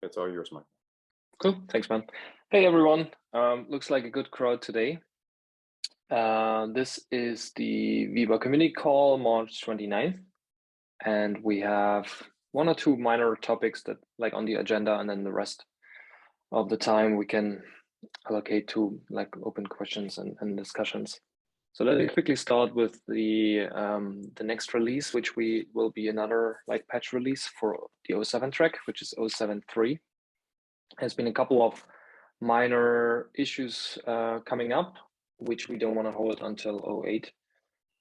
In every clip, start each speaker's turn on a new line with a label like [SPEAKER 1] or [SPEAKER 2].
[SPEAKER 1] It's all yours, Mike.
[SPEAKER 2] Cool, thanks, man. Hey, everyone. Looks like a good crowd today. This is the VEBA Community Call, March 29th. And we have one or two minor topics that like on the agenda, and then the rest of the time we can allocate to like open questions and discussions. So let me quickly start with the next release, which will be another like patch release for the 07 track, which is 07.3. There's been a couple of minor issues coming up, which we don't want to hold until 08.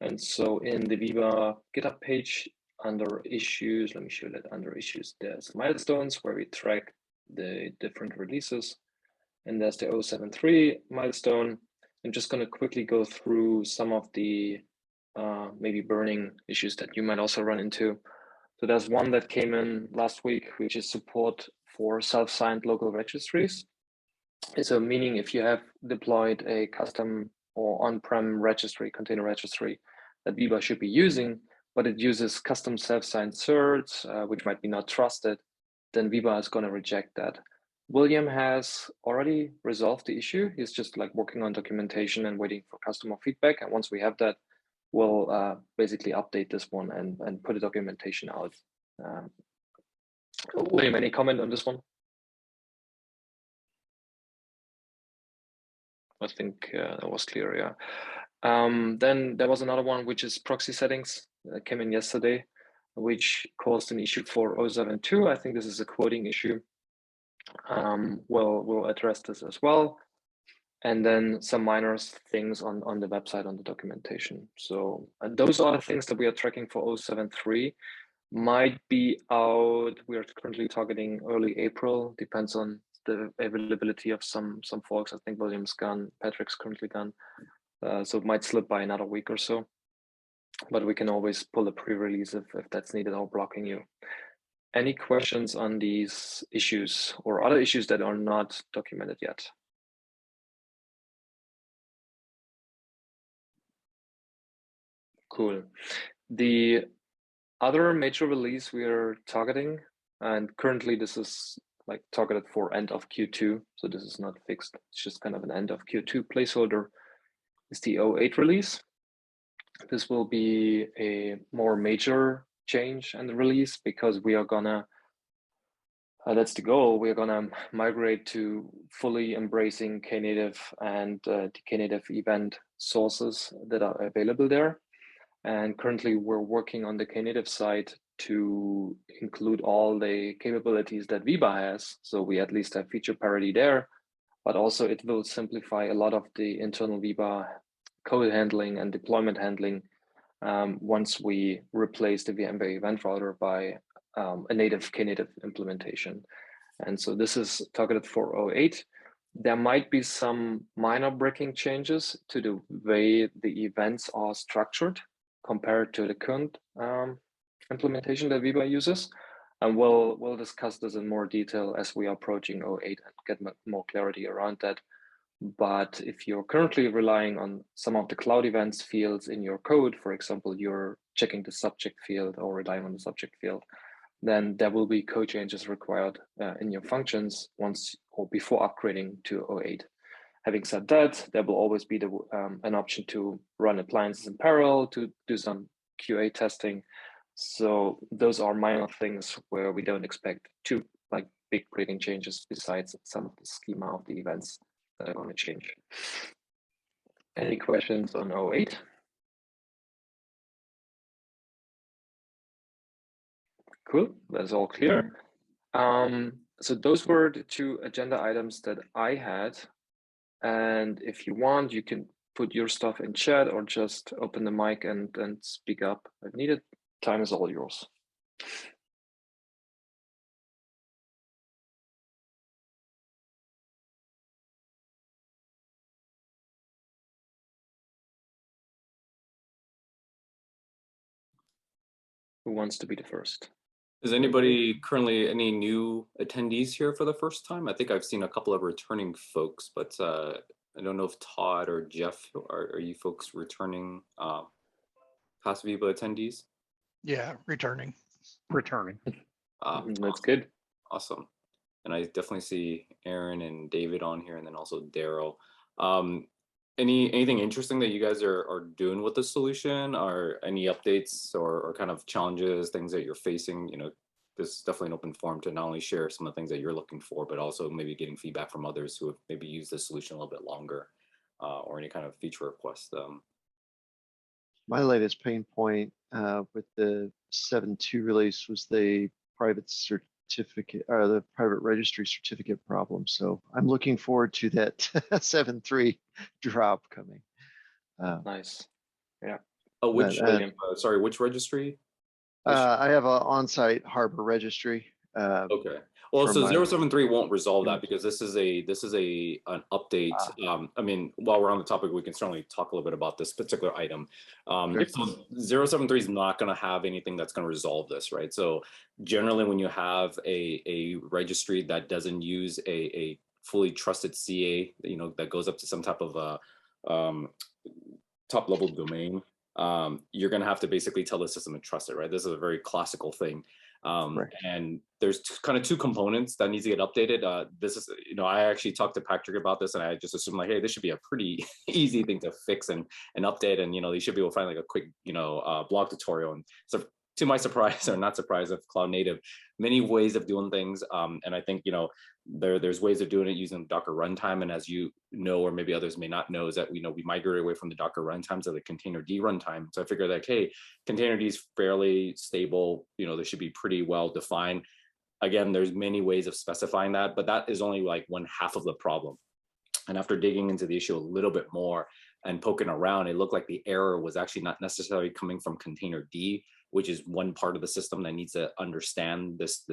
[SPEAKER 2] And so in the VEBA GitHub page under issues, let me show that under issues, there's milestones where we track the different releases. And there's the 07.3 milestone. I'm just going to quickly go through some of the maybe burning issues that you might also run into. So there's one that came in last week, which is support for self-signed local registries. So meaning if you have deployed a custom or on-prem registry, container registry that VEBA should be using, but it uses custom self-signed certs, which might be not trusted, then VEBA is going to reject that. William has already resolved the issue. He's just like working on documentation and waiting for customer feedback. And once we have that, we'll basically update this one and put a documentation out. William, any comment on this one? I think that was clear, yeah. Then there was another one, which is proxy settings that came in yesterday, which caused an issue for 07.2. I think this is a quoting issue. We'll address this as well. And then some minor things on the website, on the documentation. So those are the things that we are tracking for 07.3. Might be out, we are currently targeting early April, depends on the availability of some folks. I think William's gone, Patrick's currently gone. So it might slip by another week or so. But we can always pull a pre-release if that's needed or blocking you. Any questions on these issues or other issues that are not documented yet? Cool. The other major release we are targeting, and currently this is like targeted for end of Q2, so this is not fixed. It's just kind of an end of Q2 placeholder, is the 08 release. This will be a more major change in the release because we are gonna, that's the goal, we are gonna migrate to fully embracing Knative and the Knative event sources that are available there. And currently we're working on the Knative side to include all the capabilities that VEBA has. So we at least have feature parity there, but also it will simplify a lot of the internal VEBA code handling and deployment handling once we replace the VMware event router by a native Knative implementation. And so this is targeted for 08. There might be some minor breaking changes to the way the events are structured compared to the current implementation that VEBA uses. And we'll discuss this in more detail as we are approaching 08 and get more clarity around that. But if you're currently relying on some of the cloud events fields in your code, for example, you're checking the subject field or relying on the subject field, then there will be code changes required in your functions once or before upgrading to 08. Having said that, there will always be an option to run appliances in parallel to do some QA testing. So those are minor things where we don't expect too like big breaking changes besides some of the schema of the events that are going to change. Any questions on 08? Cool, that's all clear. So those were the two agenda items that I had. And if you want, you can put your stuff in chat or just open the mic and speak up if needed. Time is all yours. Who wants to be the first?
[SPEAKER 1] Is anybody currently any new attendees here for the first time? I think I've seen a couple of returning folks, but I don't know if Todd or Jeff, are you folks returning past VEBA attendees?
[SPEAKER 3] Yeah, returning.
[SPEAKER 4] Returning.
[SPEAKER 2] That's good.
[SPEAKER 1] Awesome. and I definitely see Aaron and David on here, and then also Daryl. Um, anything interesting that you guys are doing with the solution, or any updates or kind of challenges, things that you're facing? This is definitely an open forum to not only share some of the things that you're looking for, but also maybe getting feedback from others who have maybe used the solution a little bit longer, or any kind of feature request.
[SPEAKER 3] My latest pain point with the 7.2 release was the private certificate or the private registry certificate problem. So I'm looking forward to that 7.3 drop coming.
[SPEAKER 2] Nice. Yeah.
[SPEAKER 1] Oh,
[SPEAKER 3] But
[SPEAKER 1] sorry, which registry?
[SPEAKER 3] I have an on-site harbor registry.
[SPEAKER 1] Okay. Well,
[SPEAKER 3] for
[SPEAKER 1] so
[SPEAKER 3] my
[SPEAKER 1] 073 won't resolve that
[SPEAKER 3] image.
[SPEAKER 1] because this is an update. I mean, while we're on the topic, we can certainly talk a little bit about this particular item.
[SPEAKER 3] Okay.
[SPEAKER 1] So 073 is not going to have anything that's going to resolve this, right? So generally, when you have a registry that doesn't use a fully trusted CA, that goes up to some type of top level domain, you're going to have to basically tell the system to trust it, right? This is a very classical thing.
[SPEAKER 3] Right.
[SPEAKER 1] And there's kind of two components that needs to get updated. This is, I actually talked to Patrick about this, and I just assumed like, hey, this should be a pretty easy thing to fix and update, and they should be able to find like a quick, blog tutorial. And so, to my surprise, or not surprise, of cloud native, many ways of doing things, and I think there's ways of doing it using Docker runtime. And as you know, or maybe others may not know, is that we migrated away from the Docker runtime to the container D runtime. So I figured like, hey, container D is fairly stable. They should be pretty well defined. Again, there's many ways of specifying that, but that is only like one half of the problem. And after digging into the issue a little bit more and poking around, it looked like the error was actually not necessarily coming from container D, which is one part of the system that needs to understand this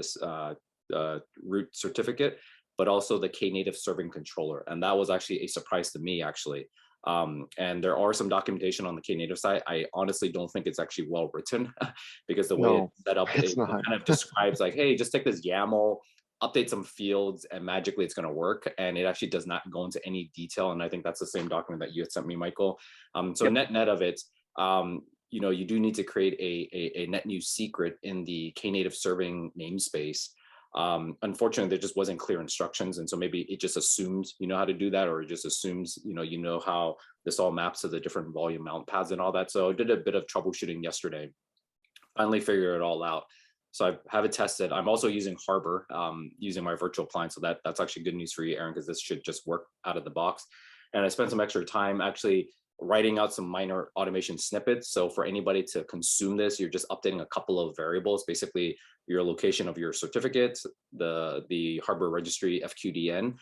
[SPEAKER 1] root certificate, but also the Knative serving controller. And that was actually a surprise to me, actually. And there are some documentation on the Knative side. I honestly don't think it's actually well written because the way it's set up, it kind of describes like, hey, just take this YAML, update some fields, and magically it's going to work. And it actually does not go into any detail. And I think that's the same document that you had sent me, Michael. So
[SPEAKER 3] Yep.
[SPEAKER 1] net of it, you do need to create a net new secret in the Knative serving namespace. Unfortunately, there just wasn't clear instructions, and so maybe it just assumes you know how to do that, or it just assumes you know how this all maps to the different volume mount paths and all that. So I did a bit of troubleshooting yesterday, finally figured it all out. So I have it tested. I'm also using Harbor, using my virtual appliance. So that's actually good news for you, Aaron, because this should just work out of the box. And I spent some extra time actually writing out some minor automation snippets. So for anybody to consume this, you're just updating a couple of variables, basically your location of your certificate, the Harbor registry FQDN,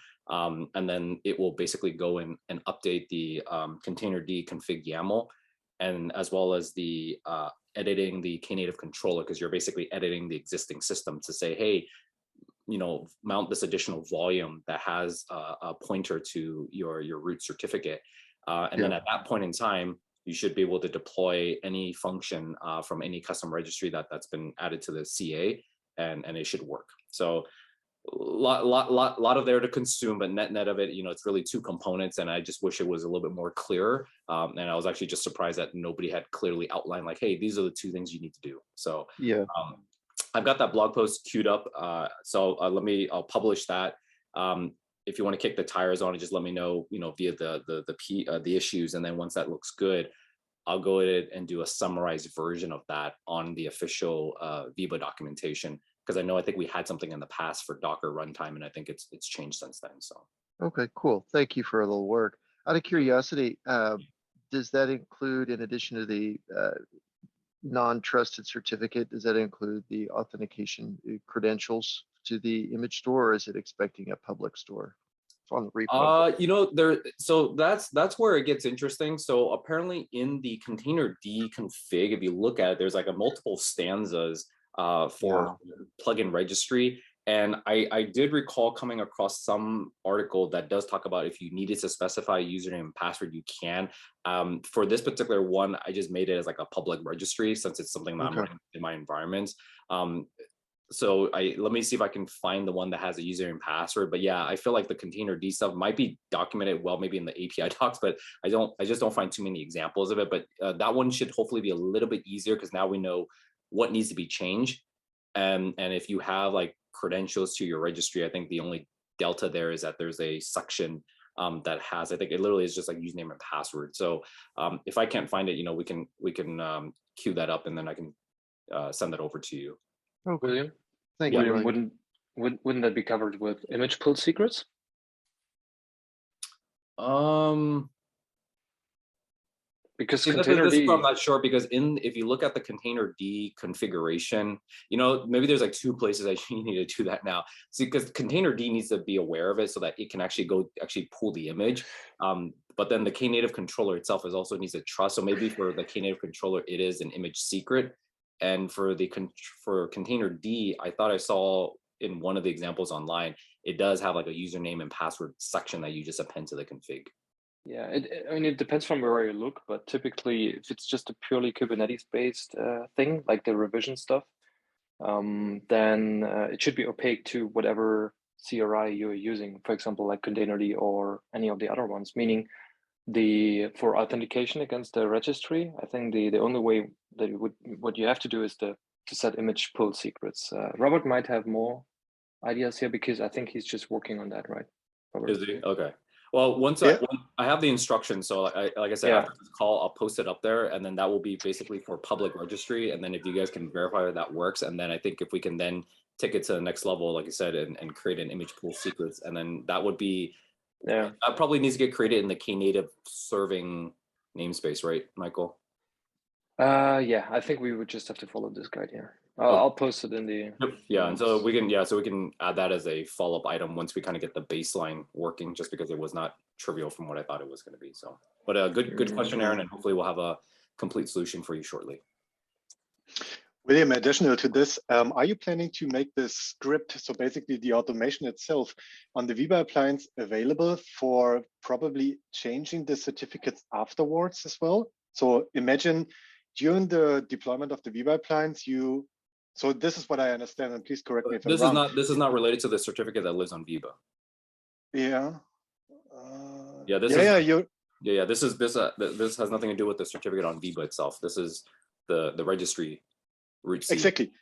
[SPEAKER 1] and then it will basically go in and update the container D config YAML, and as well as the editing the Knative controller, because you're basically editing the existing system to say, hey, mount this additional volume that has a pointer to your root certificate. And then at that point in time, you should be able to deploy any function from any custom registry that's been added to the CA, and it should work. So lot of there to consume, but net of it, it's really two components, and I just wish it was a little bit more clear. And I was actually just surprised that nobody had clearly outlined like, hey, these are the two things you need to do. So
[SPEAKER 3] yeah.
[SPEAKER 1] I've got that blog post queued up. So I'll publish that. If you want to kick the tires on it, just let me know, via the issues. And then once that looks good, I'll go ahead and do a summarized version of that on the official VEBA documentation. Because I think we had something in the past for Docker runtime, and I think it's changed since then. So.
[SPEAKER 3] Okay, cool. Thank you for a little work. Out of curiosity, does that include, in addition to the non-trusted certificate, does that include the authentication credentials to the image store, or is it expecting a public store on the repo?
[SPEAKER 1] So that's where it gets interesting. So apparently in the container D config, if you look at it, there's like a multiple stanzas for plugin registry. And I did recall coming across some article that does talk about if you needed to specify username and password, you can. For this particular one, I just made it as like a public registry since it's something that I'm running in my environment. So let me see if I can find the one that has a username and password. But yeah, I feel like the container D stuff might be documented well, maybe in the API docs, but I just don't find too many examples of it. But that one should hopefully be a little bit easier, because now we know what needs to be changed. And if you have like credentials to your registry, I think the only delta there is that there's a section that has, I think it literally is just like username and password. So if I can't find it, we can queue that up, and then I can send that over to you.
[SPEAKER 3] Okay.
[SPEAKER 2] William,
[SPEAKER 3] Thank you.
[SPEAKER 2] William,
[SPEAKER 3] Mike.
[SPEAKER 2] wouldn't that be covered with image pool secrets? Because
[SPEAKER 1] See,
[SPEAKER 2] container
[SPEAKER 1] this is what I'm
[SPEAKER 2] D,
[SPEAKER 1] not sure, because if you look at the container D configuration, maybe there's like two places that you need to do that now. See, because container D needs to be aware of it so that it can actually pull the image. But then the Knative controller itself also needs to trust. So maybe for the Knative controller, it is an image secret. And for for container D, I thought I saw in one of the examples online, it does have like a username and password section that you just append to the config.
[SPEAKER 2] yeah, I mean, it depends from where you look, but typically if it's just a purely Kubernetes-based thing, like the revision stuff, then it should be opaque to whatever CRI you're using, for example, like Containerd or any of the other ones, meaning for authentication against the registry, I think the only way that what you have to do is to set image pool secrets. Robert might have more ideas here because I think he's just working on that, right? Robert?
[SPEAKER 1] Is he? Okay. Well, once I have the instructions, so like I said, after this call, I'll post it up there, and then that will be basically for public registry. And then if you guys can verify that works, and then I think if we can then take it to the next level, like I said, and create an image pool secrets, and then that would be, that probably needs to get created in the Knative serving namespace, right, Michael?
[SPEAKER 2] Yeah, I think we would just have to follow this guide here. I'll post it in the.
[SPEAKER 1] Yep. Yeah, and so we can add that as a follow-up item once we kind of get the baseline working, just because it was not trivial from what I thought it was going to be. So, but a good question, Aaron, and hopefully we'll have a complete solution for you shortly.
[SPEAKER 4] William, additional to this, are you planning to make this script, so basically the automation itself on the VEBA appliance, available for probably changing the certificates afterwards as well? So imagine during the deployment of the VEBA appliance, so this is what I understand, and please correct me if I'm wrong.
[SPEAKER 1] This is not related to the certificate that lives on VEBA.
[SPEAKER 4] Yeah.
[SPEAKER 1] This has nothing to do with the certificate on VEBA itself. This is the registry root C.
[SPEAKER 4] Exactly.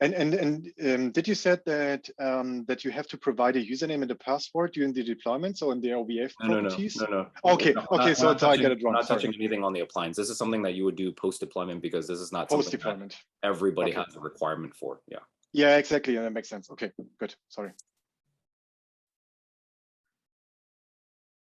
[SPEAKER 4] And did you said that that you have to provide a username and a password during the deployment, so in the OVF properties?
[SPEAKER 1] No.
[SPEAKER 4] Okay, so I get it wrong.
[SPEAKER 1] Not touching anything on the appliance. This is something that you would do post-deployment, because this is not something that everybody has a requirement for. Yeah.
[SPEAKER 4] Yeah, exactly. And that makes sense. Okay, good. Sorry.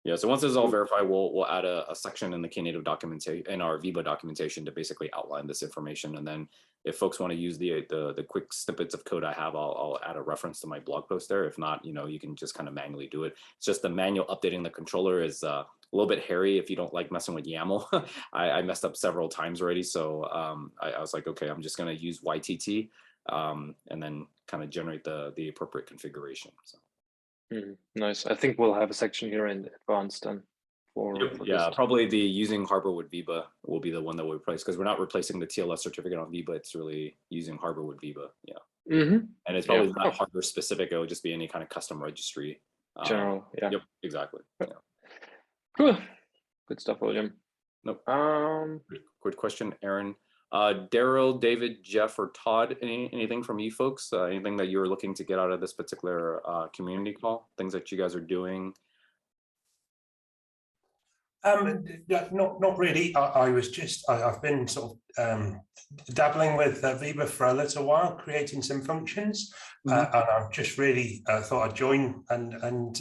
[SPEAKER 1] Yeah, so once this is all verified, we'll add a section in the Knative documentation, in our VEBA documentation, to basically outline this information. And then if folks want to use the quick snippets of code I have, I'll add a reference to my blog post there. If not, you can just kind of manually do it. It's just the manual updating the controller is a little bit hairy if you don't like messing with YAML. I messed up several times already. So I was like, okay, I'm just going to use YTT and then kind of generate the appropriate configuration. So.
[SPEAKER 2] Nice. I think we'll have a section here in advanced then.
[SPEAKER 1] Probably the using Harbor with VEBA will be the one that we'll replace, because we're not replacing the TLS certificate on VEBA. It's really using Harbor with VEBA. Yeah. And it's probably not Harbor specific. It would just be any kind of custom registry.
[SPEAKER 2] General. Yeah.
[SPEAKER 1] Yep. Exactly. Yeah.
[SPEAKER 2] Cool. Good stuff, William.
[SPEAKER 1] Nope. Good question, Aaron. Daryl, David, Jeff, or Todd, anything from you folks? Anything that you're looking to get out of this particular community call? Things that you guys are doing?
[SPEAKER 5] Not really. I've been sort of dabbling with VEBA for a little while, creating some functions, and I've just really thought I'd join and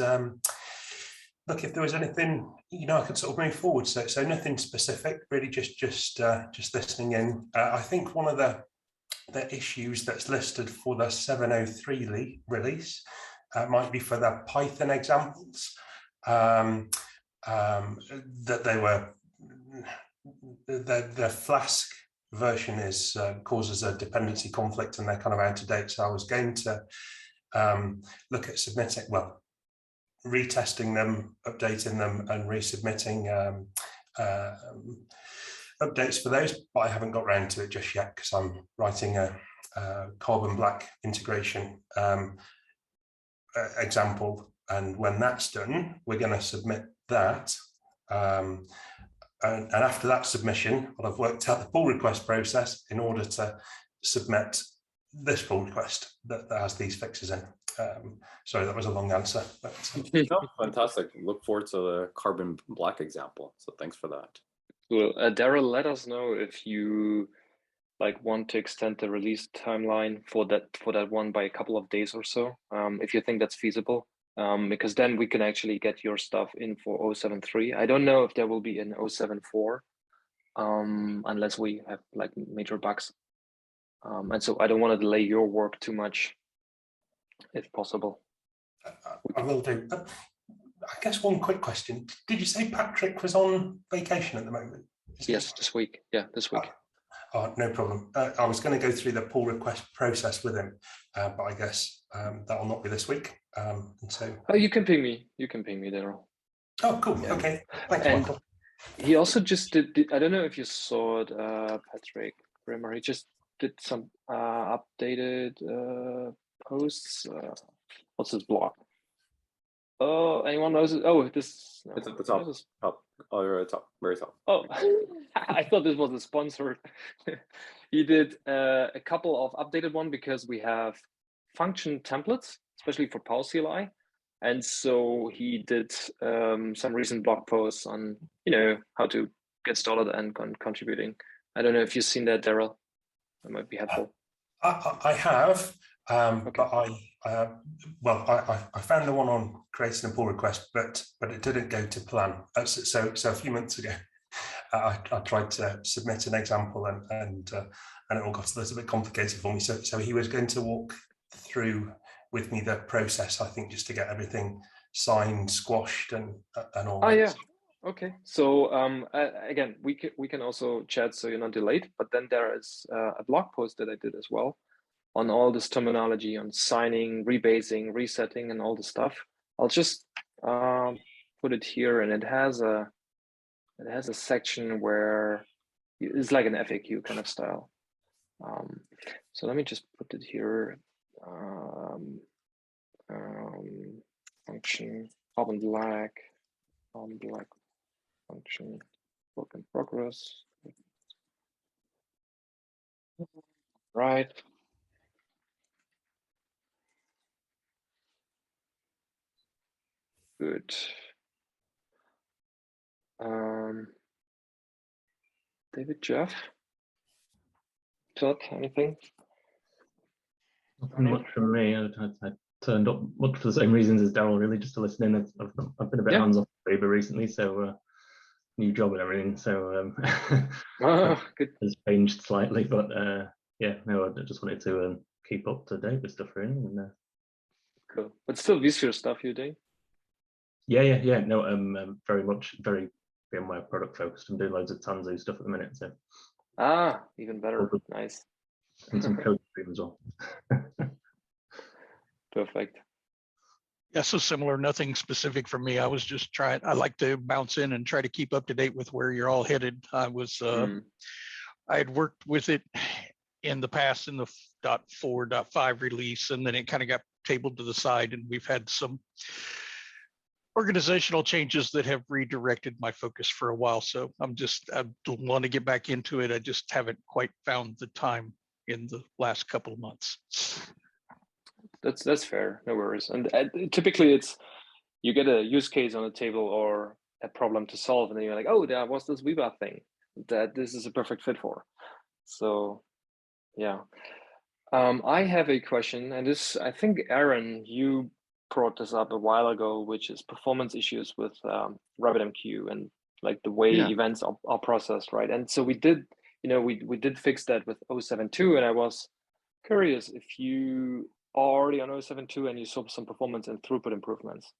[SPEAKER 5] look if there was anything I could sort of move forward. So nothing specific, really, just listening in. I think one of the issues that's listed for the 703 release might be for the Python examples. That they were the Flask version causes a dependency conflict, and they're kind of out of date. So I was going to look at submitting, retesting them, updating them, and resubmitting updates for those, but I haven't got around to it just yet because I'm writing a Carbon Black integration example, and when that's done, we're going to submit that. And after that submission, I've worked out the pull request process in order to submit this pull request that has these fixes in. Sorry, that was a long answer. But,
[SPEAKER 1] No, fantastic. Look forward to the carbon black example. So thanks for that.
[SPEAKER 2] Cool. Daryl, let us know if you want to extend the release timeline for that one by a couple of days or so, if you think that's feasible, because then we can actually get your stuff in for 0.7.3. I don't know if there will be an 0.7.4, unless we have major bugs, and so I don't want to delay your work too much, if possible.
[SPEAKER 5] I will do. I guess one quick question. Did you say Patrick was on vacation at the moment?
[SPEAKER 2] Yes, this week. Yeah, this week.
[SPEAKER 5] Oh, no problem. I was going to go through the pull request process with him, but I guess that will not be this week. And so.
[SPEAKER 2] Oh, you can ping me. You can ping me, Daryl.
[SPEAKER 5] Oh, cool. Yeah. Okay. Thanks,
[SPEAKER 2] and
[SPEAKER 5] Michael.
[SPEAKER 2] He also just did. I don't know if you saw it, Patrick Brimmer. He just did some updated posts. What's his blog? Oh, anyone knows it? Oh, this. No,
[SPEAKER 1] it's at the top. Top. Oh, you're at the top. Very top.
[SPEAKER 2] Oh, I thought this was a sponsored. He did a couple of updated one because we have function templates, especially for PowerCLI. And so he did some recent blog posts on, how to get started and contributing. I don't know if you've seen that, Daryl. That might be helpful.
[SPEAKER 5] I have,
[SPEAKER 2] Okay.
[SPEAKER 5] but I found the one on creating a pull request, but it didn't go to plan. So a few months ago, I tried to submit an example, and it all got a little bit complicated for me. So he was going to walk through with me the process, I think, just to get everything signed, squashed, and all.
[SPEAKER 2] Oh, yeah. Okay. So again, we can also chat so you're not delayed. But then there is a blog post that I did as well on all this terminology on signing, rebasing, resetting, and all the stuff. I'll just put it here, and it has a section where it's like an FAQ kind of style. So let me just put it here. Function carbon black function work in progress. Right. Good. David, Jeff, Todd, anything?
[SPEAKER 6] Nothing much from me. I turned up much for the same reasons as Daryl, really, just to listen in. I've been a bit hands off VEBA recently, so new job and everything. So
[SPEAKER 2] Good.
[SPEAKER 6] has changed slightly, but yeah, no, I just wanted to keep up to date with stuff, really. And,
[SPEAKER 2] cool, but still Visual stuff you're doing?
[SPEAKER 6] Yeah. No, very VMware product focused. I'm doing loads of Tanzu stuff at the minute, so.
[SPEAKER 2] Even better. Nice.
[SPEAKER 6] And some code stream as well.
[SPEAKER 2] Perfect.
[SPEAKER 7] Yeah, so similar, nothing specific for me. I was just trying, I like to bounce in and try to keep up to date with where you're all headed. I had worked with it in the past in the 0.4.5 release, and then it kind of got tabled to the side, and we've had some organizational changes that have redirected my focus for a while. So I want to get back into it. I just haven't quite found the time in the last couple of months.
[SPEAKER 2] That's fair, no worries. And typically it's, you get a use case on the table or a problem to solve, and then you're like, oh, there was this VEBA thing that this is a perfect fit for. So yeah. I have a question, and this, I think, Aaron, you brought this up a while ago, which is performance issues with RabbitMQ and like the way events are processed, right? And so we did, we did fix that with 0.7.2, and I was curious if you are already on 0.7.2 and you saw some performance and throughput improvements.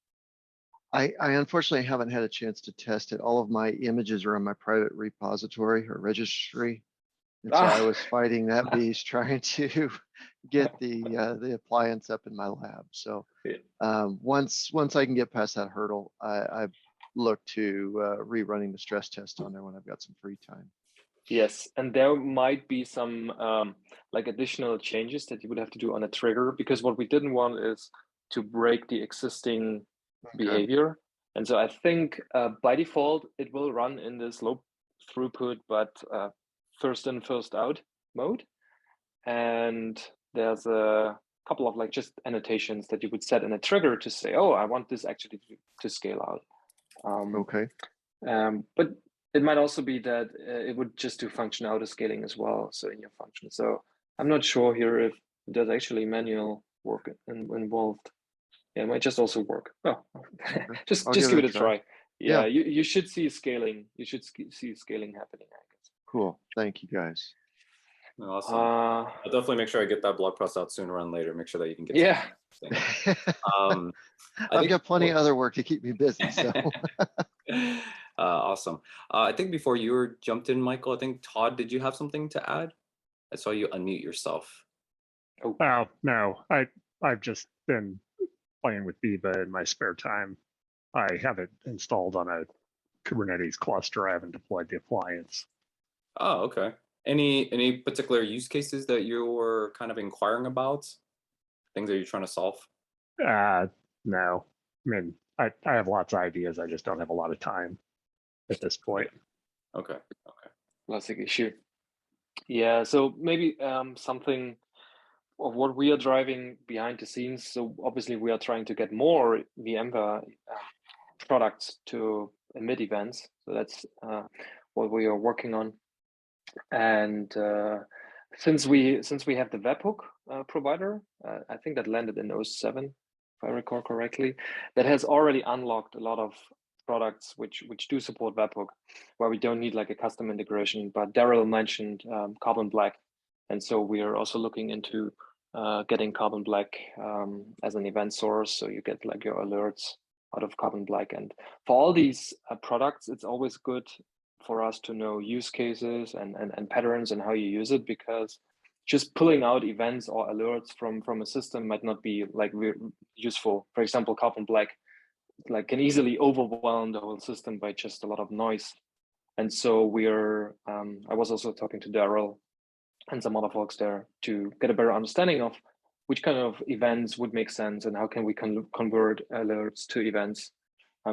[SPEAKER 3] I unfortunately haven't had a chance to test it. All of my images are in my private repository or registry. And so I was fighting that beast, trying to get the appliance up in my lab. So once I can get past that hurdle, I look to rerunning the stress test on there when I've got some free time.
[SPEAKER 2] Yes, and there might be some like additional changes that you would have to do on a trigger, because what we didn't want is to break the existing behavior. And so I think by default, it will run in this low throughput, but first in, first out mode. And there's a couple of like just annotations that you would set in a trigger to say, oh, I want this actually to scale out.
[SPEAKER 3] Okay.
[SPEAKER 2] But it might also be that it would just do function auto scaling as well. So in your function. So I'm not sure here if there's actually manual work involved. Yeah, it might just also work. Oh,
[SPEAKER 3] Okay.
[SPEAKER 2] just
[SPEAKER 3] I'll
[SPEAKER 2] give it a try. Yeah,
[SPEAKER 3] Yeah.
[SPEAKER 2] you should see scaling. You should see scaling happening, I guess.
[SPEAKER 3] Cool. Thank you, guys.
[SPEAKER 1] Awesome. I'll definitely make sure I get that blog post out sooner rather than later. Make sure that you can get.
[SPEAKER 2] Yeah.
[SPEAKER 3] I've got plenty of other work to keep me busy. So.
[SPEAKER 1] Awesome. I think before you jumped in, Michael, I think Todd, did you have something to add? I saw you unmute yourself.
[SPEAKER 8] Oh no, I've just been playing with VEBA in my spare time. I have it installed on a Kubernetes cluster. I haven't deployed the appliance.
[SPEAKER 1] Oh, okay. Any particular use cases that you were kind of inquiring about? Things that you're trying to solve?
[SPEAKER 8] No. I mean, I have lots of ideas. I just don't have a lot of time at this point.
[SPEAKER 1] Okay.
[SPEAKER 2] Classic issue. Yeah, so maybe something of what we are driving behind the scenes. So obviously we are trying to get more VMware products to emit events. So that's what we are working on. And since we have the webhook provider, I think that landed in 07, if I recall correctly, that has already unlocked a lot of products which do support webhook, where we don't need like a custom integration. But Daryl mentioned Carbon Black, and so we are also looking into getting Carbon Black as an event source, so you get like your alerts out of Carbon Black. And for all these products, it's always good for us to know use cases and patterns and how you use it, because just pulling out events or alerts from a system might not be like useful. For example, Carbon Black like can easily overwhelm the whole system by just a lot of noise. And so we're I was also talking to Daryl and some other folks there to get a better understanding of which kind of events would make sense and how can we convert alerts to events,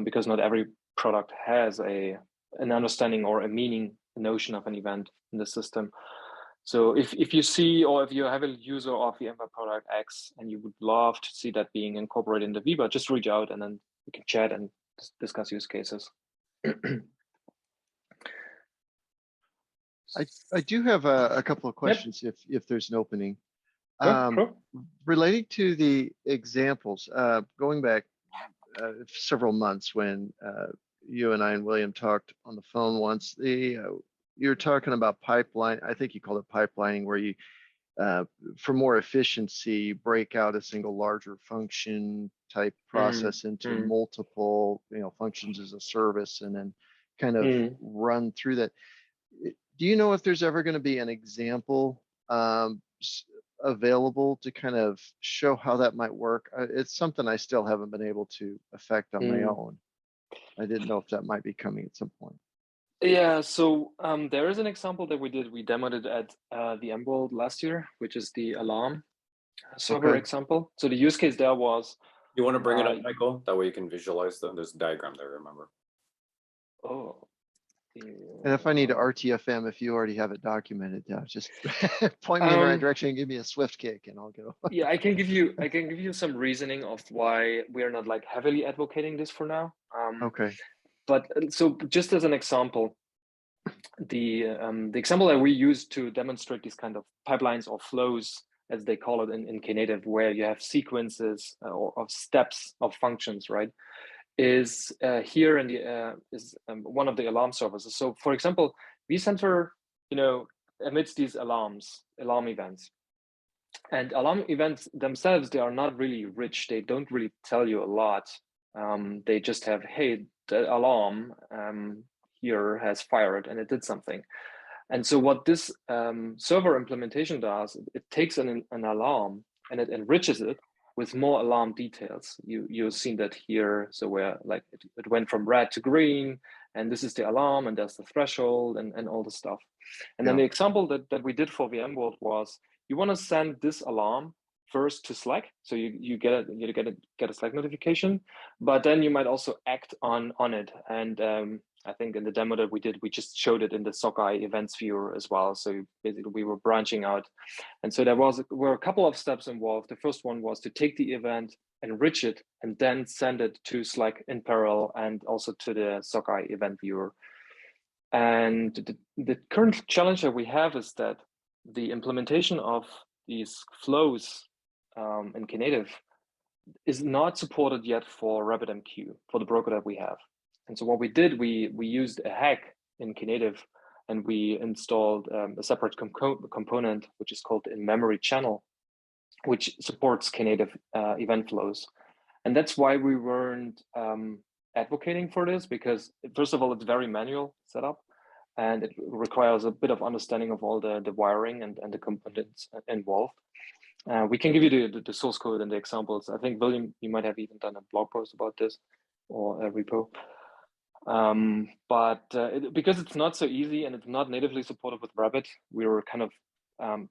[SPEAKER 2] because not every product has an understanding or a notion of an event in the system. So if you see, or if you have a user of VMware product X and you would love to see that being incorporated into VEBA, just reach out and then we can chat and discuss use cases.
[SPEAKER 3] I do have a couple of questions if there's an opening.
[SPEAKER 2] Sure.
[SPEAKER 3] Relating to the examples, going back several months when you and I and William talked on the phone once, you were talking about pipeline. I think you called it pipelining, where you, for more efficiency, break out a single larger function type process into multiple, functions as a service, and then kind of run through that. Do you know if there's ever going to be an example available to kind of show how that might work? It's something I still haven't been able to affect on my own. I didn't know if that might be coming at some point.
[SPEAKER 2] Yeah, so there is an example that we did. We demoed it at the Emerald last year, which is the alarm server example. So the use case there was...
[SPEAKER 1] You want to bring it up, Michael? That way you can visualize them. There's a diagram there, remember?
[SPEAKER 2] Oh.
[SPEAKER 3] And if I need to RTFM, if you already have it documented, just point me in the right direction and give me a swift kick, and I'll go.
[SPEAKER 2] Yeah, I can give you some reasoning of why we are not like heavily advocating this for now.
[SPEAKER 3] Okay.
[SPEAKER 2] But so just as an example, the example that we use to demonstrate these kind of pipelines or flows, as they call it in Knative, where you have sequences or of steps of functions, right? Is here in the one of the alarm services. So for example, vCenter, emits these alarm events, and alarm events themselves, they are not really rich. They don't really tell you a lot. They just have, hey, the alarm here has fired and it did something. And so what this server implementation does, it takes an alarm and it enriches it with more alarm details. You've seen that here. So where like it went from red to green, and this is the alarm, and there's the threshold and all the stuff. And then the example that we did for VMworld was, you want to send this alarm first to Slack, so you get a Slack notification, but then you might also act on it. And I think in the demo that we did, we just showed it in the sockeye events viewer as well. So basically we were branching out. And so were a couple of steps involved. The first one was to take the event, enrich it, and then send it to Slack in parallel and also to the sockeye event viewer. And the current challenge that we have is that the implementation of these flows in Knative is not supported yet for RabbitMQ, for the broker that we have. And so what we did, we used a hack in Knative, and we installed a separate component, which is called the in-memory channel, which supports Knative event flows. And that's why we weren't advocating for this, because first of all, it's very manual setup, and it requires a bit of understanding of all the wiring and the components involved. We can give you the source code and the examples. I think, William, you might have even done a blog post about this or a repo. Because it's not so easy and it's not natively supported with Rabbit, we were kind of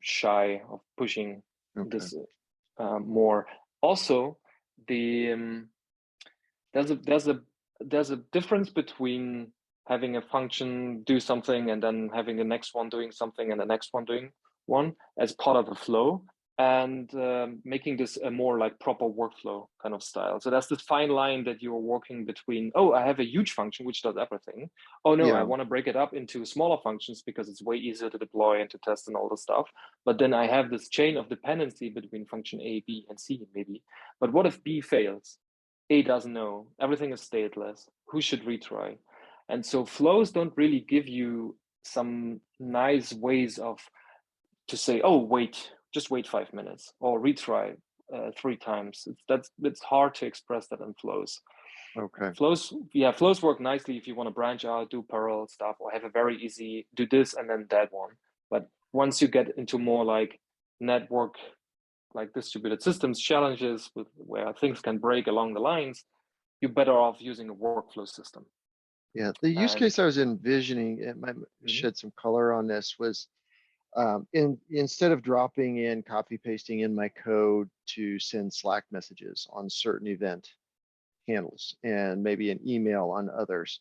[SPEAKER 2] shy of pushing this more. Also, there's a difference between having a function do something and then having the next one doing something and the next one doing one as part of a flow, and making this a more like proper workflow kind of style. So that's this fine line that you're working between, oh, I have a huge function which does everything. Oh no, I want to break it up into smaller functions because it's way easier to deploy and to test and all the stuff. But then I have this chain of dependency between function A, B, and C maybe. But what if B fails? A doesn't know, everything is stateless. Who should retry? And so flows don't really give you some nice ways to say, oh, just wait 5 minutes or retry 3 times. It's hard to express that in flows.
[SPEAKER 3] Okay.
[SPEAKER 2] Flows work nicely if you want to branch out, do parallel stuff, or have a very easy do this and then that one. But once you get into more like network, like distributed systems challenges where things can break along the lines, you're better off using a workflow system.
[SPEAKER 3] Yeah, the use case I was envisioning, it might shed some color on this, was instead of dropping in, copy pasting in my code to send Slack messages on certain event handles and maybe an email on others,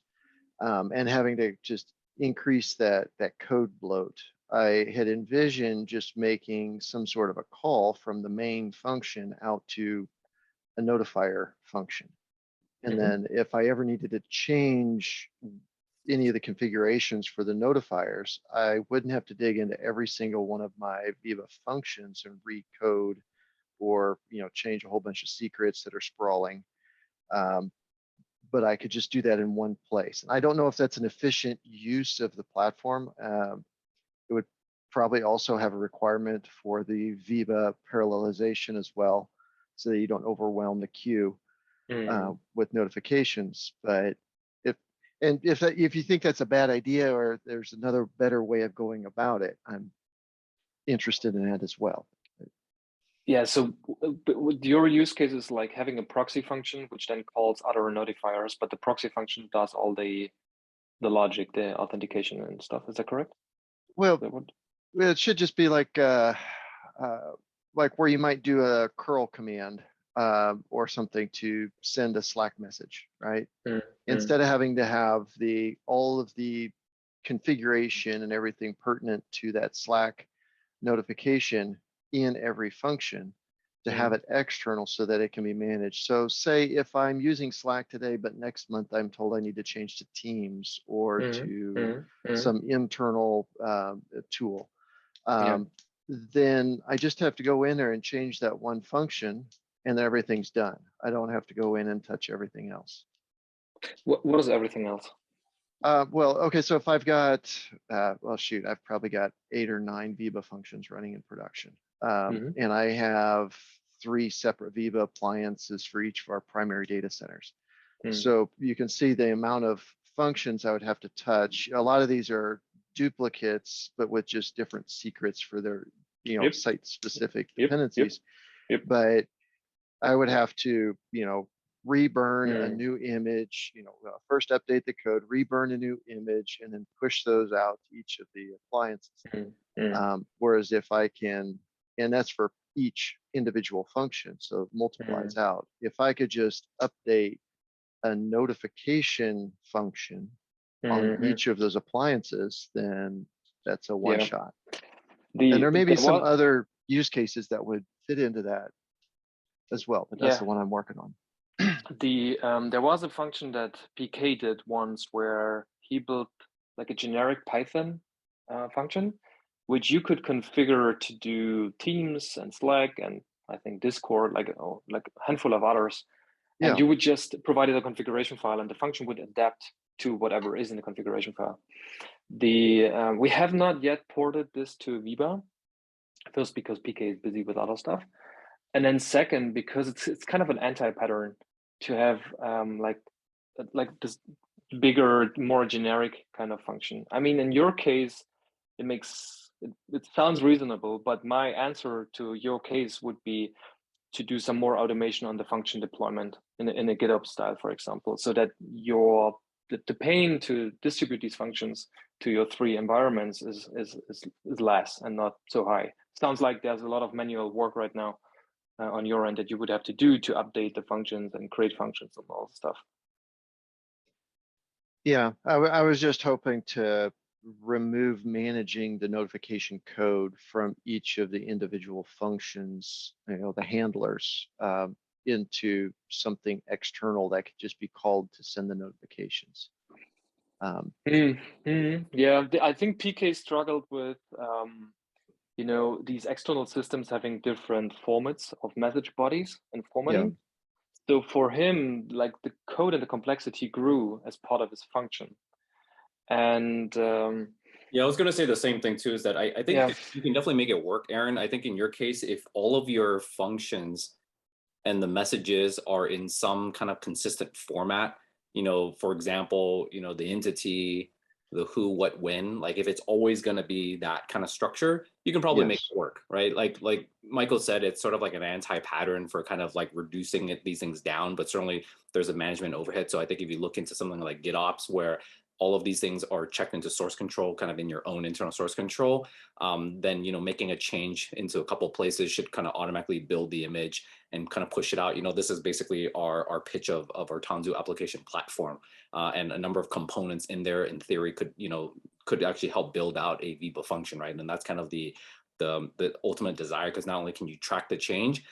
[SPEAKER 3] and having to just increase that code bloat, I had envisioned just making some sort of a call from the main function out to a notifier function. And then if I ever needed to change any of the configurations for the notifiers, I wouldn't have to dig into every single one of my VEBA functions and recode or change a whole bunch of secrets that are sprawling. But I could just do that in one place. And I don't know if that's an efficient use of the platform. It would probably also have a requirement for the VEBA parallelization as well, so that you don't overwhelm the queue with notifications. But if you think that's a bad idea or there's another better way of going about it, I'm interested in that as well.
[SPEAKER 2] Yeah, so your use case is like having a proxy function which then calls other notifiers, but the proxy function does all the logic, the authentication and stuff. Is that correct?
[SPEAKER 3] Well, it should just be like where you might do a curl command or something to send a Slack message, right? Instead of having to have all of the configuration and everything pertinent to that Slack notification in every function, to have it external so that it can be managed. So say if I'm using Slack today, but next month I'm told I need to change to Teams or to some internal tool, then I just have to go in there and change that one function, and then everything's done. I don't have to go in and touch everything else.
[SPEAKER 2] What is everything else?
[SPEAKER 3] Well, okay, so if I've got, well, shoot, I've probably got 8 or 9 VEBA functions running in production. And I have 3 separate VEBA appliances for each of our primary data centers. So you can see the amount of functions I would have to touch. A lot of these are duplicates, but with just different secrets for their, site-specific dependencies. But I would have to, reburn a new image, first update the code, reburn a new image, and then push those out to each of the appliances. Whereas if I can, and that's for each individual function, so it multiplies out. If I could just update a notification function on each of those appliances, then that's a one shot.
[SPEAKER 2] The,
[SPEAKER 3] And there may be some
[SPEAKER 2] what,
[SPEAKER 3] other use cases that would fit into that as well, but that's the one I'm working on.
[SPEAKER 2] There was a function that PK did once where he built like a generic Python function, which you could configure to do Teams and Slack and I think Discord, like a handful of others. And you would just provide a configuration file, and the function would adapt to whatever is in the configuration file. We have not yet ported this to VEBA. First, because PK is busy with other stuff, and then second, because it's kind of an anti-pattern to have like this bigger, more generic kind of function. I mean, in your case, it sounds reasonable, but my answer to your case would be to do some more automation on the function deployment in a GitOps style, for example, so that the pain to distribute these functions to your 3 environments is less and not so high. Sounds like there's a lot of manual work right now on your end that you would have to do to update the functions and create functions and all the stuff.
[SPEAKER 3] Yeah, I was just hoping to remove managing the notification code from each of the individual functions, the handlers, into something external that could just be called to send the notifications.
[SPEAKER 2] Yeah, I think PK struggled with these external systems having different formats of message bodies and formatting. So for him, like the code and the complexity grew as part of his function. And
[SPEAKER 1] yeah, I was going to say the same thing too, is that I think you can definitely make it work, Aaron. I think in your case, if all of your functions and the messages are in some kind of consistent format, for example, the entity, the who, what, when, like if it's always going to be that kind of structure, you can probably make it work, right? Like Michael said, it's sort of like an anti-pattern for kind of like reducing these things down, but certainly there's a management overhead. So I think if you look into something like GitOps, where all of these things are checked into source control, kind of in your own internal source control, then making a change into a couple of places should kind of automatically build the image and kind of push it out. This is basically our pitch of our Tanzu application platform, and a number of components in there in theory could actually help build out a VEBA function, right? And that's kind of the ultimate desire, because not only can you track the change,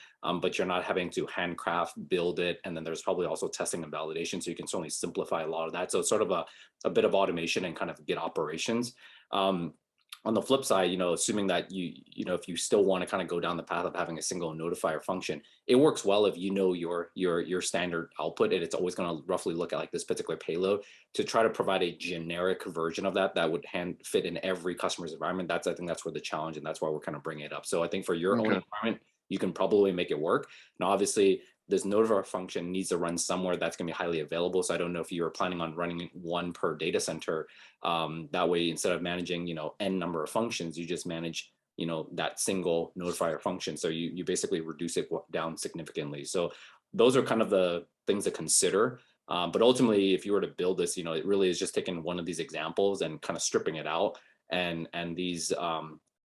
[SPEAKER 1] but you're not having to handcraft build it, and then there's probably also testing and validation, so you can certainly simplify a lot of that. So it's sort of a bit of automation and kind of Git operations. On the flip side, assuming that if you still want to kind of go down the path of having a single notifier function, it works well if your standard output, and it's always going to roughly look at like this particular payload. To try to provide a generic version of that would fit in every customer's environment. I think that's where the challenge, and that's why we're kind of bringing it up. So I think for your own environment, you can probably make it work. Now, obviously, this notifier function needs to run somewhere that's going to be highly available. So I don't know if you were planning on running one per data center. That way, instead of managing, n number of functions, you just manage, that single notifier function. So you basically reduce it down significantly. So those are kind of the things to consider. But ultimately, if you were to build this, it really is just taking one of these examples and kind of stripping it out. And these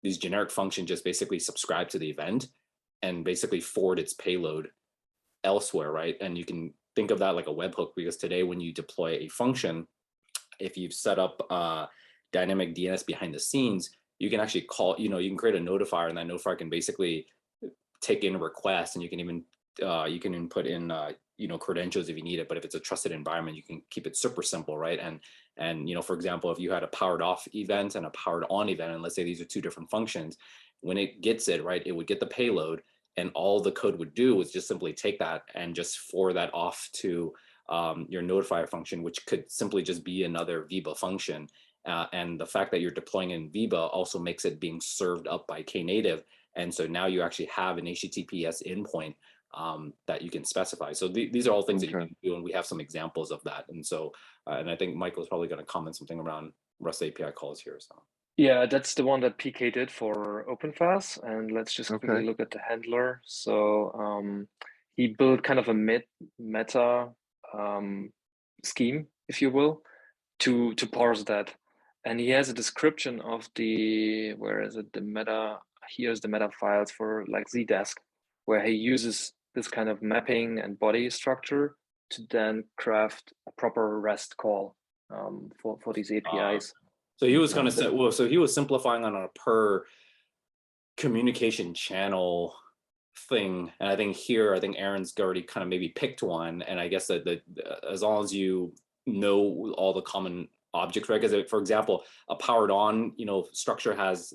[SPEAKER 1] generic functions just basically subscribe to the event and basically forward its payload elsewhere, right? And you can think of that like a webhook, because today when you deploy a function, if you've set up dynamic DNS behind the scenes, you can actually call, you can create a notifier, and that notifier can basically take in requests, and you can even put in credentials if you need it. But if it's a trusted environment, you can keep it super simple, right? And for example, if you had a powered off event and a powered on event, and let's say these are 2 different functions, when it gets it, right, it would get the payload, and all the code would do was just simply take that and just forward that off to your notifier function, which could simply just be another VEBA function. And the fact that you're deploying in VEBA also makes it being served up by Knative. And so now you actually have an HTTPS endpoint that you can specify. So these are all things that you can do, and we have some examples of that. And so, and I think Michael's probably going to comment something around REST API calls here. So.
[SPEAKER 2] Yeah, that's the one that PK did for OpenFaaS, and let's just quickly look at the handler. So he built kind of a meta scheme, if you will, to parse that, and he has a description of the meta. Here's the meta files for like Zdesk, where he uses this kind of mapping and body structure to then craft a proper REST call for these APIs.
[SPEAKER 1] So he was going to say, well, so he was simplifying on a per communication channel thing, and I think Aaron's already kind of maybe picked one, and I guess that as long as you know all the common objects, right? Because for example, a powered on, structure has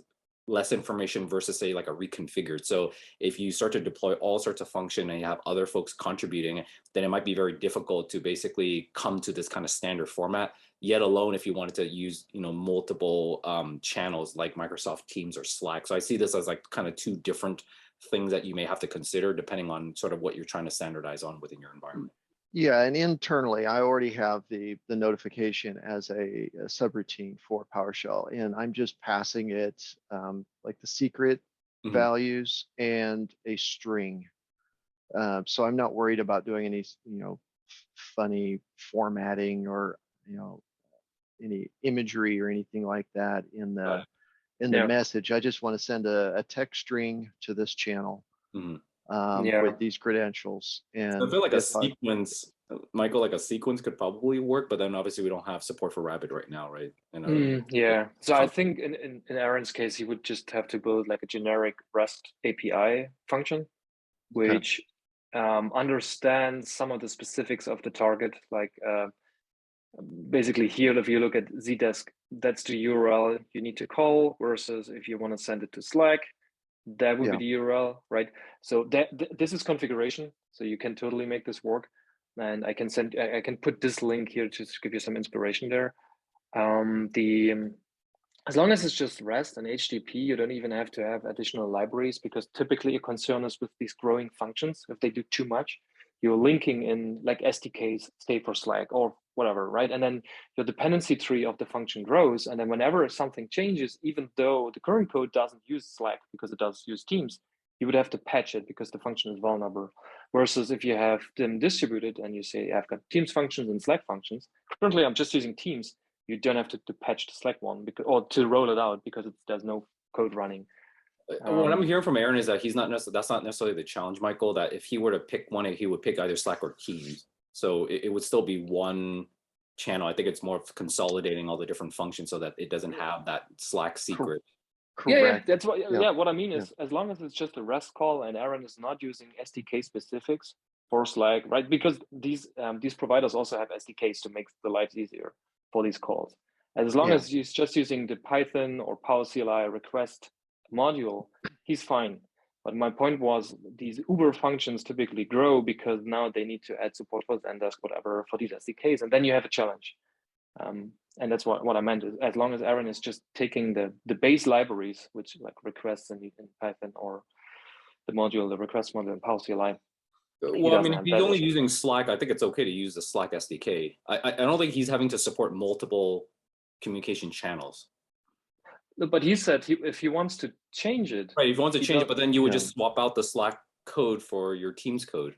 [SPEAKER 1] less information versus say like a reconfigured. So if you start to deploy all sorts of function and you have other folks contributing, then it might be very difficult to basically come to this kind of standard format, yet alone if you wanted to use multiple channels like Microsoft Teams or Slack. So I see this as like kind of two different things that you may have to consider depending on sort of what you're trying to standardize on within your environment.
[SPEAKER 3] Yeah, and internally, I already have the notification as a subroutine for PowerShell, and I'm just passing it like the secret values and a string. So I'm not worried about doing any funny formatting or any imagery or anything like that in the message. I just want to send a text string to this channel. With these credentials. And
[SPEAKER 1] so I feel like a sequence, Michael, like a sequence could probably work, but then obviously we don't have support for Rabbit right now, right?
[SPEAKER 2] Yeah. So I think in Aaron's case, he would just have to build like a generic REST API function, which understands some of the specifics of the target. Like basically here, if you look at Zdesk, that's the URL you need to call, versus if you want to send it to Slack, that would be the URL, right? So this is configuration, so you can totally make this work. And I can put this link here to give you some inspiration there. As long as it's just REST and HTTP, you don't even have to have additional libraries, because typically a concern is with these growing functions. If they do too much, you're linking in like SDKs, stay for Slack or whatever, right? And then your dependency tree of the function grows. And then whenever something changes, even though the current code doesn't use Slack because it does use Teams, you would have to patch it because the function is vulnerable. Versus if you have them distributed and you say, I've got Teams functions and Slack functions. Currently, I'm just using Teams. You don't have to patch the Slack one or to roll it out because there's no code running.
[SPEAKER 1] What I'm hearing from Aaron is that that's not necessarily the challenge, Michael, that if he were to pick one, he would pick either Slack or Teams. So it would still be one channel. I think it's more of consolidating all the different functions so that it doesn't have that Slack secret.
[SPEAKER 3] Correct.
[SPEAKER 2] Yeah, that's what. Yeah, what I mean is, as long as it's just a REST call and Aaron is not using SDK specifics for Slack, right? Because these providers also have SDKs to make the lives easier for these calls. And as long as he's just using the Python or PowerCLI request module, he's fine. But my point was, these Uber functions typically grow because now they need to add support for Zendesk, whatever, for these SDKs, and then you have a challenge. And that's what I meant. Is as long as Aaron is just taking the base libraries, which like requests in Python, or the module, the request module in PowerCLI.
[SPEAKER 1] Well, I mean, if he's only using Slack, I think it's okay to use the Slack SDK. I don't think he's having to support multiple communication channels.
[SPEAKER 2] But he said if he wants to change it.
[SPEAKER 1] Right, if he wants to change it, but then you would just swap out the Slack code for your Teams code.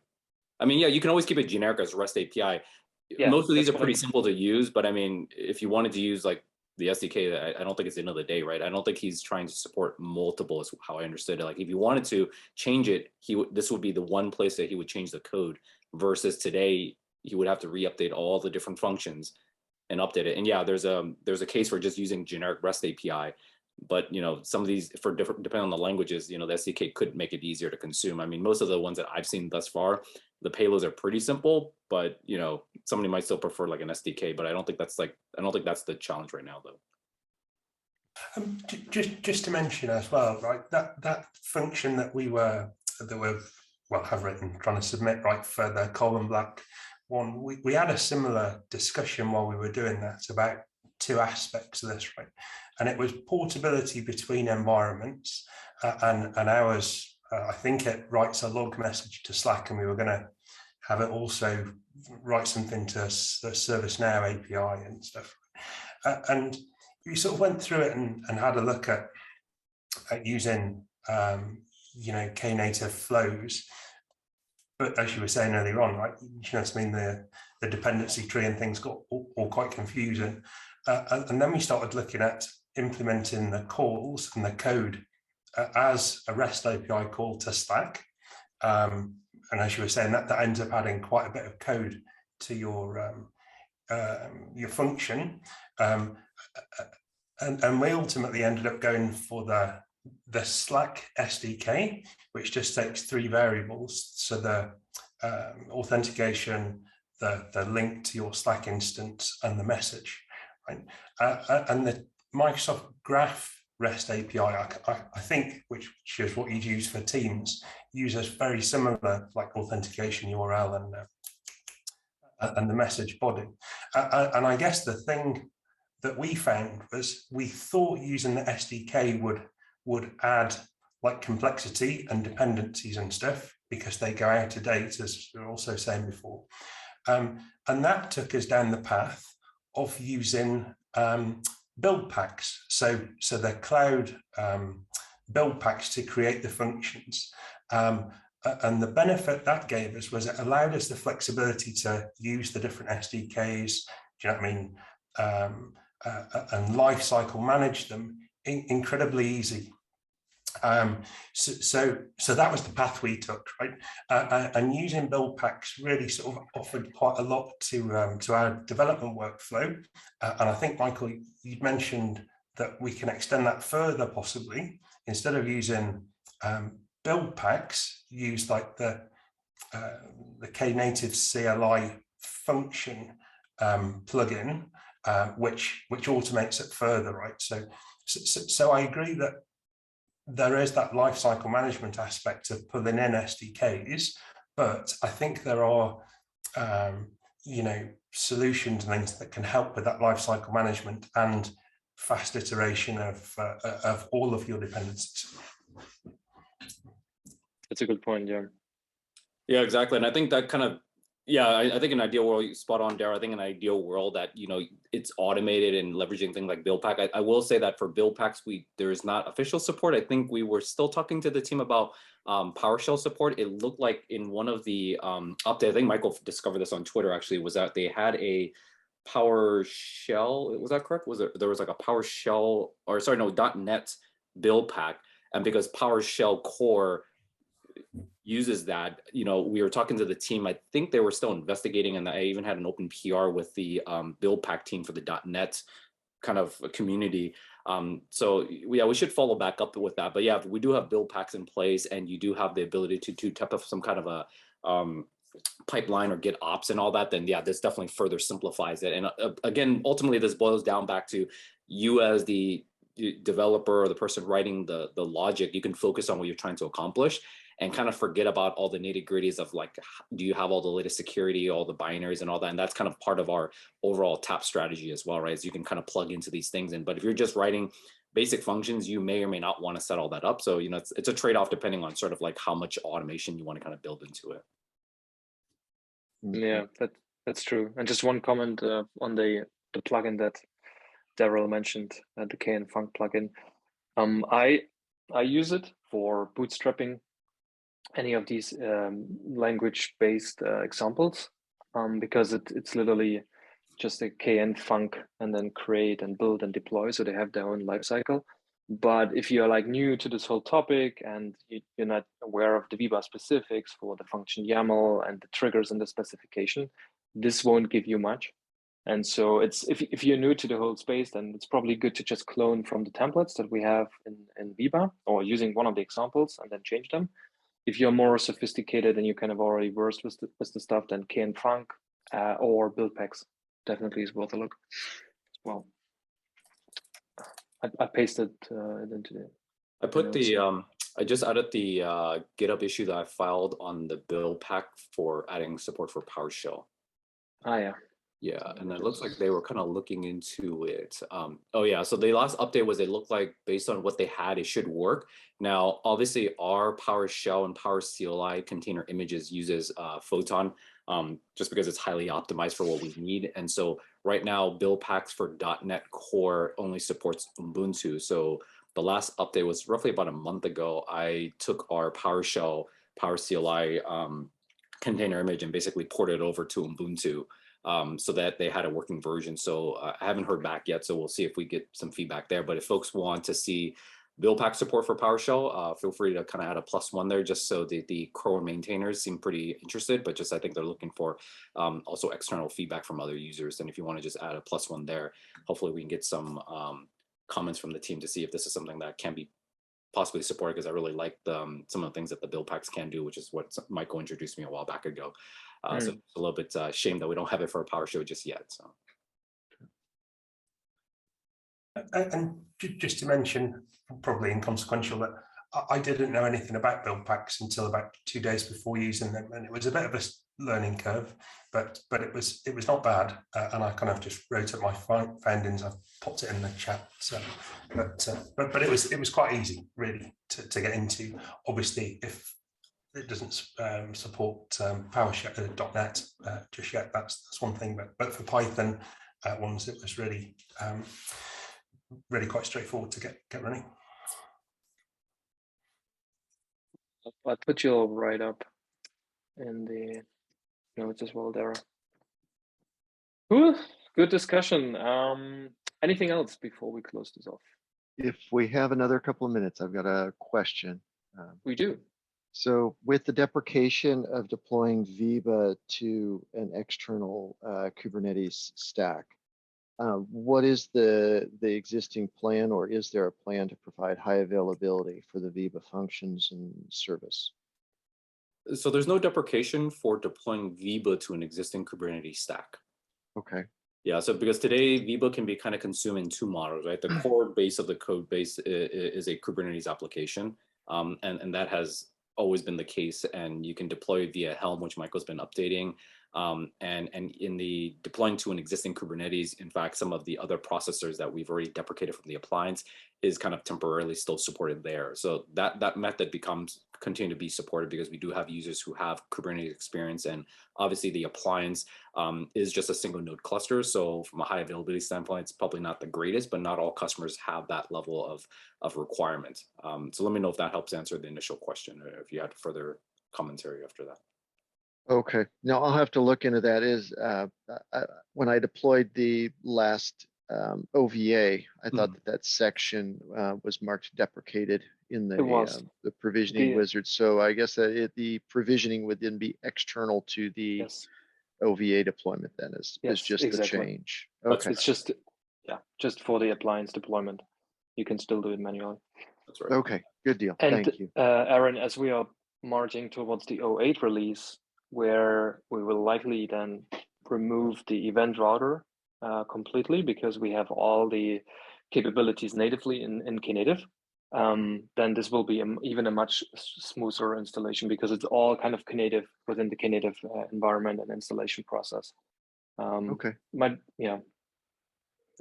[SPEAKER 1] I mean, yeah, you can always keep it generic as REST API. Yeah, most of these are pretty simple to use, but I mean, if you wanted to use like the SDK, I don't think it's the end of the day, right? I don't think he's trying to support multiple is how I understood it. Like if you wanted to change it, this would be the one place that he would change the code, versus today, he would have to re-update all the different functions and update it. And yeah, there's a case for just using generic REST API, but some of these depending on the languages, the SDK could make it easier to consume. I mean, most of the ones that I've seen thus far, the payloads are pretty simple, but somebody might still prefer like an SDK. But I don't think that's the challenge right now, though.
[SPEAKER 5] Just to mention as well, right? That function that we have written, trying to submit, right, for the Colin Black one, we had a similar discussion while we were doing that about two aspects of this, right? And it was portability between environments, and ours. I think it writes a log message to Slack, and we were going to have it also write something to the ServiceNow API and stuff. And we sort of went through it and had a look at using Knative flows. But as you were saying earlier on, right, the dependency tree and things got all quite confusing. And then we started looking at implementing the calls and the code as a REST API call to Slack. And as you were saying, that ends up adding quite a bit of code to your your function, and we ultimately ended up going for the Slack SDK, which just takes 3 variables. So the authentication, the link to your Slack instance, and the message, right? And the Microsoft Graph REST API, I think, which is what you'd use for Teams, uses very similar like authentication URL and the message body. And I guess the thing that we found was we thought using the SDK would add like complexity and dependencies and stuff because they go out of date, as we were also saying before. And that took us down the path of using build packs. So the cloud build packs to create the functions. And the benefit that gave us was it allowed us the flexibility to use the different SDKs, do you know what I mean? And life cycle manage them incredibly easy. So that was the path we took, right? And using build packs really sort of offered quite a lot to our development workflow. And I think, Michael, you'd mentioned that we can extend that further, possibly. Instead of using build packs, use like the Knative CLI function plugin, which automates it further, right? So I agree that there is that lifecycle management aspect of pulling in SDKs, but I think there are, solutions and things that can help with that lifecycle management and fast iteration of all of your dependencies.
[SPEAKER 2] That's a good point, yeah.
[SPEAKER 1] Yeah, exactly. And I think that kind of, I think an ideal world, spot on, Darryl. I think an ideal world that, it's automated and leveraging things like build pack. I will say that for build packs, there is not official support. I think we were still talking to the team about PowerShell support. It looked like in one of the updates, I think Michael discovered this on Twitter actually, was that they had a PowerShell, was that correct? There was like a PowerShell, or sorry, no, .NET build pack. And because PowerShell core uses that, we were talking to the team. I think they were still investigating, and I even had an open PR with the build pack team for the .NET kind of community. So we should follow back up with that. But yeah, we do have build packs in place, and you do have the ability to type up some kind of a pipeline or get ops and all that, then yeah, this definitely further simplifies it. And again, ultimately, this boils down back to you as the developer or the person writing the logic. You can focus on what you're trying to accomplish and kind of forget about all the nitty gritties of like, do you have all the latest security, all the binaries and all that? And that's kind of part of our overall TAP strategy as well, right? So you can kind of plug into these things. But if you're just writing basic functions, you may or may not want to set all that up. So, it's a trade-off depending on sort of like how much automation you want to kind of build into it.
[SPEAKER 2] Yeah, that's true. And just one comment on the plugin that Darryl mentioned, the KNFunk plugin. I use it for bootstrapping any of these language-based examples because it's literally just a KNFunk and then create and build and deploy. So they have their own lifecycle. But if you're like new to this whole topic and you're not aware of the VEBA specifics for the function YAML and the triggers and the specification, this won't give you much. And so if you're new to the whole space, then it's probably good to just clone from the templates that we have in VEBA, or using one of the examples and then change them. If you're more sophisticated and you kind of already versed with the stuff, then KNFunk or build packs definitely is worth a look as well. I pasted it into the.
[SPEAKER 1] I put I just added the GitHub issue that I filed on the build pack for adding support for PowerShell.
[SPEAKER 2] Ah, yeah.
[SPEAKER 1] Yeah, and it looks like they were kind of looking into it. Oh yeah, so the last update was it looked like based on what they had, it should work. Now, obviously, our PowerShell and PowerCLI container images uses Photon, just because it's highly optimized for what we need. And so right now, build packs for .NET Core only supports Ubuntu. So the last update was roughly about a month ago. I took our PowerShell, PowerCLI container image and basically ported it over to Ubuntu. So that they had a working version. So I haven't heard back yet. So we'll see if we get some feedback there. But if folks want to see build pack support for PowerShell, feel free to kind of add a +1 there, just so the core maintainers seem pretty interested, but just I think they're looking for also external feedback from other users. And if you want to just add a +1 there, hopefully we can get some comments from the team to see if this is something that can be possibly supported, because I really like some of the things that the build packs can do, which is what Michael introduced me a while back ago. So it's a little bit shame that we don't have it for a PowerShell just yet. So.
[SPEAKER 5] And just to mention, probably inconsequential, that I didn't know anything about build packs until about 2 days before using them, and it was a bit of a learning curve, but it was not bad, and I kind of just wrote up my findings. I've popped it in the chat. So, but it was quite easy really to get into. Obviously, if it doesn't support PowerShell .NET just yet, that's one thing. But for Python ones, it was really really quite straightforward to get running.
[SPEAKER 2] I'll put your write up in the notes as well, Dara. Good discussion. Anything else before we close this off?
[SPEAKER 3] If we have another couple of minutes, I've got a question.
[SPEAKER 2] We do.
[SPEAKER 3] So with the deprecation of deploying VEBA to an external Kubernetes stack, what is the existing plan, or is there a plan to provide high availability for the VEBA functions and service?
[SPEAKER 1] So there's no deprecation for deploying VEBA to an existing Kubernetes stack. Okay. Yeah, so because today VEBA can be kind of consumed in two models, right? The core base of the code base is a Kubernetes application, and that has always been the case, and you can deploy it via Helm, which Michael's been updating. And in the deploying to an existing Kubernetes, in fact, some of the other processors that we've already deprecated from the appliance is kind of temporarily still supported there. So that method continue to be supported because we do have users who have Kubernetes experience, and obviously the appliance is just a single node cluster. So from a high availability standpoint, it's probably not the greatest, but not all customers have that level of requirement. So let me know if that helps answer the initial question, or if you had further commentary after that.
[SPEAKER 3] Okay, now I'll have to look into that. When I deployed the last OVA, I thought that section was marked deprecated in the provisioning wizard. So I guess that the provisioning would then be external to the OVA deployment. Then is just exactly the change. Okay,
[SPEAKER 2] it's just for the appliance deployment. You can still do it manually.
[SPEAKER 1] That's right.
[SPEAKER 3] Okay, good deal.
[SPEAKER 2] And,
[SPEAKER 3] thank you,
[SPEAKER 2] Aaron. As we are marching towards the 08 release, where we will likely then remove the event router completely because we have all the capabilities natively in Knative, then this will be even a much smoother installation because it's all kind of Knative within the Knative environment and installation process.
[SPEAKER 3] Okay.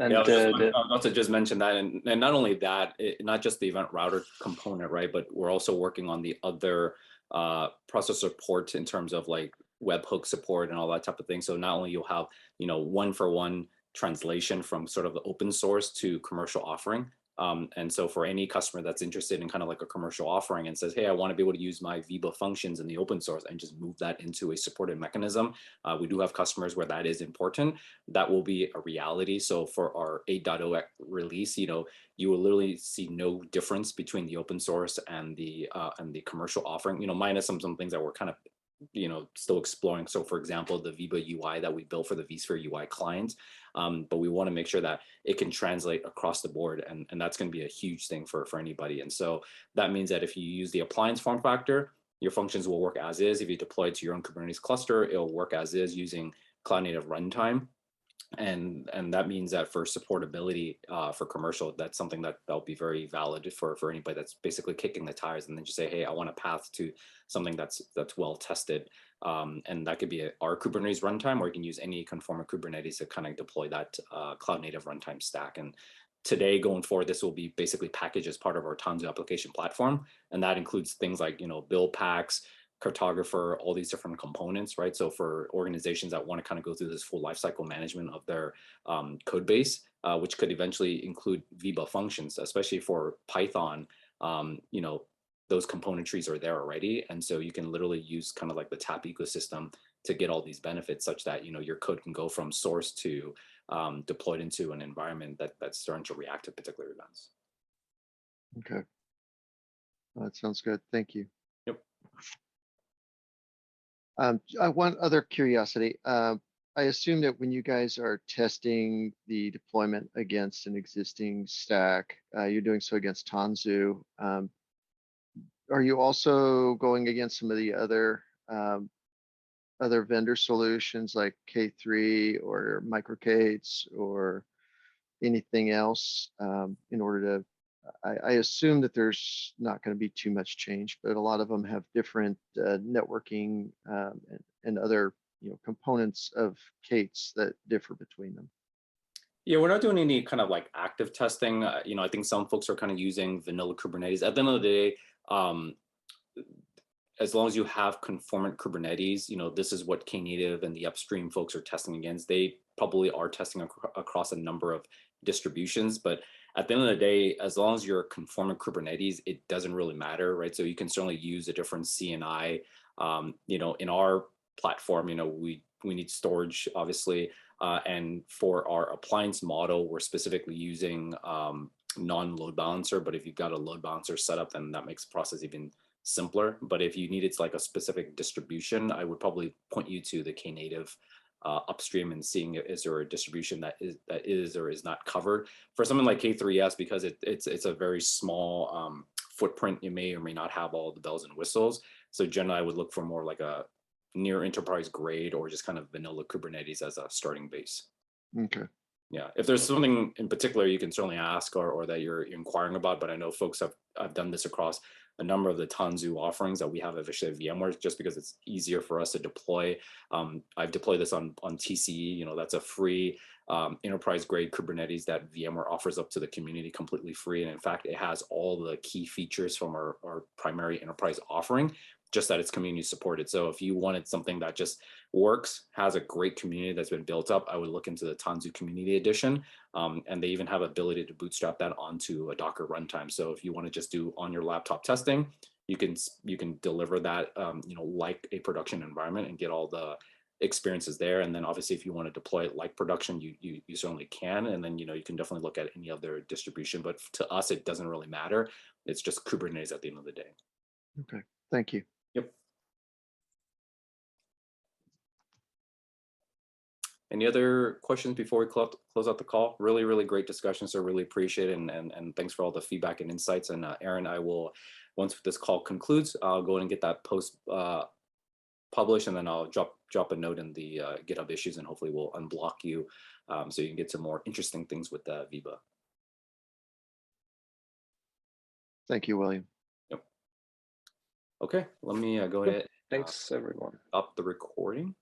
[SPEAKER 2] And
[SPEAKER 1] not to just mention that, and not only that, not just the event router component, right? But we're also working on the other processor port in terms of like webhook support and all that type of thing. So not only you'll have, one-for-one translation from sort of the open source to commercial offering. And so for any customer that's interested in kind of like a commercial offering and says, hey, I want to be able to use my VEBA functions in the open source and just move that into a supported mechanism. We do have customers where that is important. That will be a reality. So for our 8.0 release, you will literally see no difference between the open source and the commercial offering, minus some things that we're kind of still exploring. So for example, the VEBA UI that we built for the vSphere UI client, but we want to make sure that it can translate across the board, and that's going to be a huge thing for anybody. And so that means that if you use the appliance form factor, your functions will work as is. If you deploy it to your own Kubernetes cluster, it'll work as is using cloud native runtime. And that means that for supportability for commercial, that's something that'll be very valid for anybody that's basically kicking the tires and then just say, hey, I want a path to something that's well tested. And that could be our Kubernetes runtime, or you can use any conformer Kubernetes to kind of deploy that cloud native runtime stack. And today, going forward, this will be basically packaged as part of our Tanzu application platform. And that includes things like, build packs, cartographer, all these different components, right? So for organizations that want to kind of go through this full lifecycle management of their code base, which could eventually include VEBA functions, especially for Python, those componentries are there already. And so you can literally use kind of like the TAP ecosystem to get all these benefits such that, your code can go from source to deployed into an environment that's starting to react to particular events.
[SPEAKER 3] Okay. That sounds good. Thank you.
[SPEAKER 1] Yep.
[SPEAKER 3] One other curiosity. I assume that when you guys are testing the deployment against an existing stack, you're doing so against Tanzu. Are you also going against some of the other vendor solutions like K3 or MicroK8s or anything else in order to? I assume that there's not going to be too much change, but a lot of them have different networking and other components of K8s that differ between them.
[SPEAKER 1] Yeah, we're not doing any kind of like active testing. I think some folks are kind of using vanilla Kubernetes. At the end of the day, as long as you have conformant Kubernetes, this is what Knative and the upstream folks are testing against. They probably are testing across a number of distributions, but at the end of the day, as long as you're conformant Kubernetes, it doesn't really matter, right? So you can certainly use a different CNI. In our platform, we need storage, obviously, and for our appliance model, we're specifically using non-load balancer. But if you've got a load balancer set up, then that makes the process even simpler. But if you needed like a specific distribution, I would probably point you to the Knative upstream and seeing is there a distribution that is or is not covered. For something like K3S, because it's a very small footprint, you may or may not have all the bells and whistles. So generally, I would look for more like a near enterprise grade or just kind of vanilla Kubernetes as a starting base.
[SPEAKER 3] Okay.
[SPEAKER 1] Yeah, if there's something in particular you can certainly ask or that you're inquiring about, but I know folks have done this across a number of the Tanzu offerings that we have officially at VMware, just because it's easier for us to deploy. I've deployed this on TCE, that's a free enterprise grade Kubernetes that VMware offers up to the community completely free. And in fact, it has all the key features from our primary enterprise offering, just that it's community supported. So if you wanted something that just works, has a great community that's been built up, I would look into the Tanzu Community Edition. And they even have ability to bootstrap that onto a Docker runtime. So if you want to just do on your laptop testing, you can deliver that, like a production environment and get all the experiences there. And then obviously, if you want to deploy it like production, you certainly can. And then, you can definitely look at any other distribution. But to us, it doesn't really matter. It's just Kubernetes at the end of the day.
[SPEAKER 3] Okay, thank you.
[SPEAKER 1] Yep. Any other questions before we close out the call? Really, really great discussion. So really appreciate it. And thanks for all the feedback and insights. And Aaron, I will, once this call concludes, I'll go and get that post published, and then I'll drop a note in the GitHub issues, and hopefully we'll unblock you so you can get some more interesting things with VEBA.
[SPEAKER 3] Thank you, William.
[SPEAKER 1] Yep. Okay, let me go ahead.
[SPEAKER 2] Thanks, everyone.
[SPEAKER 1] Stop the recording.